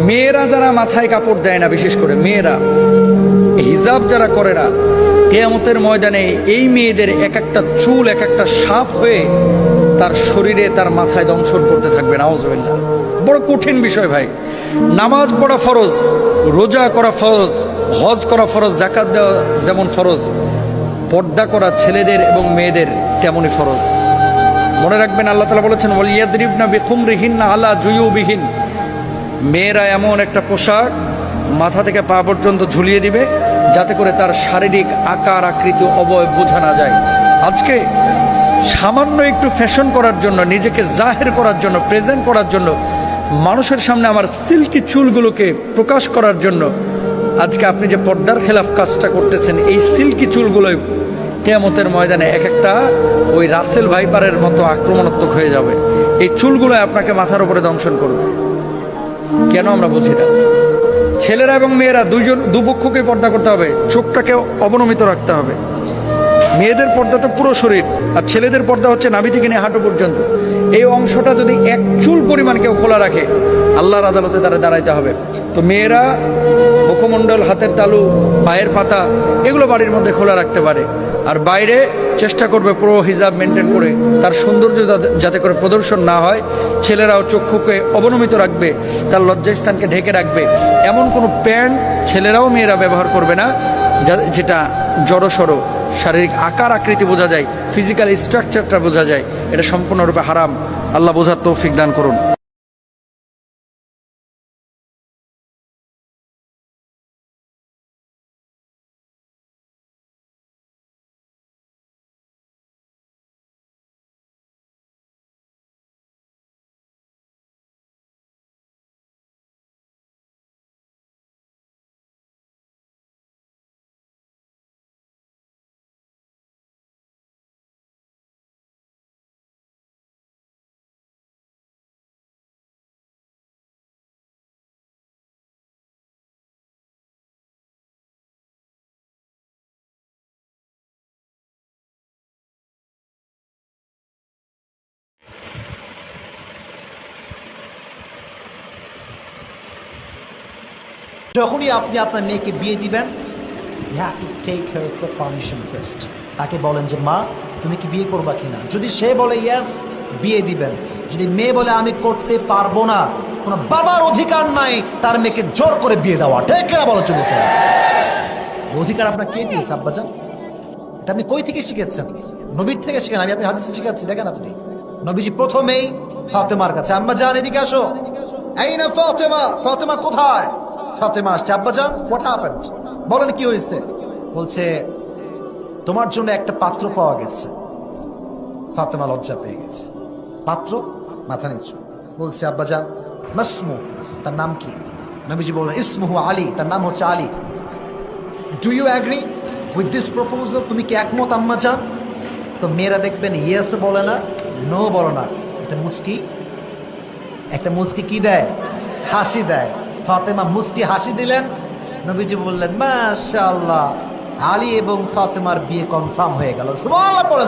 মেয়েরা যারা মাথায় কাপড় দেয় না, বিশেষ করে মেয়েরা হিজাব যারা করে না, কিয়ামতের ময়দানে এই মেয়েদের এক একটা চুল এক একটা সাপ হয়ে তার শরীরে তার মাথায় দংশন করতে থাকবে। নাউজুবিল্লাহ। বড় কঠিন বিষয় ভাই। নামাজ পড়া ফরজ, রোজা করা ফরজ, হজ করা ফরজ, যাকাত দেওয়া যেমন ফরজ, পর্দা করা ছেলেদের এবং মেয়েদের তেমনই ফরজ। মনে রাখবেন, আল্লাহ তাআলা বলেছেন ওয়ালিয়াদরিবনা বিখুমরিহিন্না আলা জুয়ুবিহিন, মেয়েরা এমন একটা পোশাক মাথা থেকে পা পর্যন্ত ঝুলিয়ে দিবে যাতে করে তার শারীরিক আকার আকৃতি অবয়ব বোঝা না যায়। আজকে সামান্য একটু ফ্যাশন করার জন্য, নিজেকে জাহের করার জন্য, প্রেজেন্ট করার জন্য, মানুষের সামনে আমার সিল্কি চুলগুলোকে প্রকাশ করার জন্য আজকে আপনি যে পর্দার খেলাফ কাজটা করতেছেন, এই সিল্কি চুলগুলোই কিয়ামতের ময়দানে এক একটা ওই রাসেল ভাইপারের মতো আক্রমণাত্মক হয়ে যাবে। এই চুলগুলো আপনাকে মাথার উপরে দংশন করবে। কেন আমরা বুঝি না? ছেলেরা এবং মেয়েরা দুপক্ষকে পর্দা করতে হবে, চোখটাকে অবনমিত রাখতে হবে। মেয়েদের পর্দা তো পুরো শরীর, আর ছেলেদের পর্দা হচ্ছে নাভি থেকে নিয়ে হাঁটু পর্যন্ত। এই অংশটা যদি এক চুল পরিমাণ কেউ খোলা রাখে, আল্লাহর আদালতে তারা দাঁড়াইতে হবে। তো মেয়েরা মুখমণ্ডল, হাতের তালু, পায়ের পাতা এগুলো বাড়ির মধ্যে খোলা রাখতে পারে, আর বাইরে চেষ্টা করবে পুরো হিজাব মেনটেন করে তার সৌন্দর্য যাতে করে প্রদর্শন না হয়। ছেলেরাও চক্ষুকে অবনমিত রাখবে, তার লজ্জাস্থানকে ঢেকে রাখবে। এমন কোনো প্যান্ট ছেলেরাও মেয়েরা ব্যবহার করবে না যেটা জড়সড় শারীরিক আকার আকৃতি বোঝা যায়, ফিজিক্যাল স্ট্রাকচারটা বোঝা যায়। এটা সম্পূর্ণরূপে হারাম। আল্লাহ বোঝার তৌফিক দান করুন। যখনই আপনি আপনার মেয়েকে বিয়ে দিবেন, you have to take her for permission first. তাকে বলেন যে মা তুমি কি বিয়ে করবা কিনা। যদি সে বলে ইয়েস, বিয়ে দিবেন। যদি মেয়ে বলে আমি করতে পারবো না, কোনো বাবার অধিকার নাই তার মেয়েকে জোর করে বিয়ে দেওয়া। ঠিক না বলো যুবকেরা? অধিকার আপনার কে দিয়েছে আব্বাজান? এটা আপনি কই থেকে শিখেছেন? নবীর থেকে শিখেন। আমি আপনি হাদিসে শিখাচ্ছি, দেখেন আপনি। নবীজি প্রথমেই ফাতেমার কাছে, আম্মাজান এদিকে আসো। এই না ফাতেমা, ফাতেমা কোথায়? ফাতেমা আসছে। আব্বাজান হোয়াট হ্যাপেন্ড, বলেন কি হয়েছে? বলছে তোমার জন্য একটা পাত্র পাওয়া গেছে। ফাতেমা লজ্জা পেয়ে গেছে। পাত্র? মাথা নিচু। বলছে আব্বাজান মাসমু, তার নাম কি? নবীজি বললেন ইসমুহু আলী, তার নাম হচ্ছে Ali. Do you agree with this proposal? তুমি কি একমত আম্মাজান? তো মেয়েরা দেখবেন ইয়েস বলে না, নো বলো না, একটা মুচকি কি দেয়? হাসি দেয়। ফাতেমা মুচকি হাসি দিলেন। নবীজি বললেন মাশাআল্লাহ, আলী এবং ফাতেমার বিয়ে কনফার্ম হয়ে গেল। সুবহানাল্লাহ পড়ে।